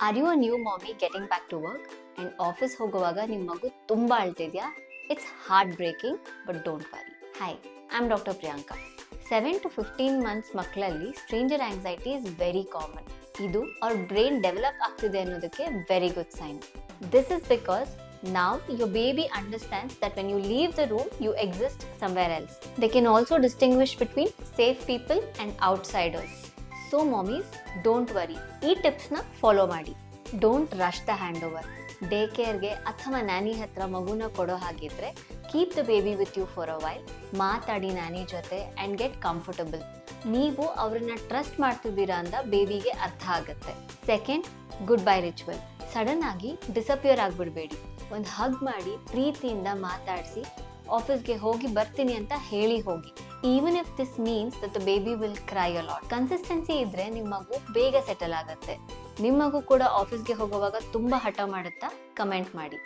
R you a new mommy getting back to work and office ಹೋಗುವಾಗ ನಿಮ್ಮ ಮಗು ತುಂಬಾ ಅಳ್ತಿದ್ಯಾ? It's heartbreaking, but don't worry. Hi, I am doctor Priyanka. 7 to 15 months ಮಕ್ಕಳಲ್ಲಿ stranger anxiety is very common. ಇದು ಅವ್ರ brain develop ಆಗ್ತಿದೆ ಅನ್ನೋದಕ್ಕೆ very good sign. This is because now your baby understands that when you leave the room you exist somewhere else. They can also distinguish between safe people and outsiders. So mommies, don't worry. ಈ ಟಿಪ್ಸ್ನ follow ಮಾಡಿ. Don't rush the hand over. ಡೇ ಕೇರ್ಗೆ ಅಥವಾ nanny ಹತ್ರ ಮಗುನ ಕೊಡೋ ಹಾಗಿದ್ರೆ keep the baby with you for a while. ಮಾತಾಡಿ ನ್ಯಾನಿ ಜೊತೆ ಆ್ಯಂಡ್ ಗೆಟ್ ಕಂಫರ್ಟಬಲ್. ನೀವು ಅವ್ರನ್ನ ಟ್ರಸ್ಟ್ ಮಾಡ್ತಿದ್ದೀರಾ ಅಂತ ಬೇಬಿಗೆ ಅರ್ಥ ಆಗುತ್ತೆ. Second, goodbye ritual. Sudden ಆಗಿ ಡಿಸಪಿಯರ್ ಆಗಿಬಿಡಬೇಡಿ. ಒಂದು ಹಗ್ ಮಾಡಿ ಪ್ರೀತಿಯಿಂದ ಮಾತಾಡಿಸಿ ಆಫೀಸ್ಗೆ ಹೋಗಿ ಬರ್ತೀನಿ ಅಂತ ಹೇಳಿ ಹೋಗಿ. Even if this means that the baby will CRY a lot. Consistency ಇದ್ರೆ ನಿಮ್ಮ ಮಗು ಬೇಗ ಸೆಟಲ್ ಆಗುತ್ತೆ. ನಿಮ್ಮ ಮಗು ಕೂಡ ಆಫೀಸ್ಗೆ ಹೋಗುವಾಗ ತುಂಬಾ ಹಠ ಮಾಡುತ್ತಾ? ಕಮೆಂಟ್ ಮಾಡಿ.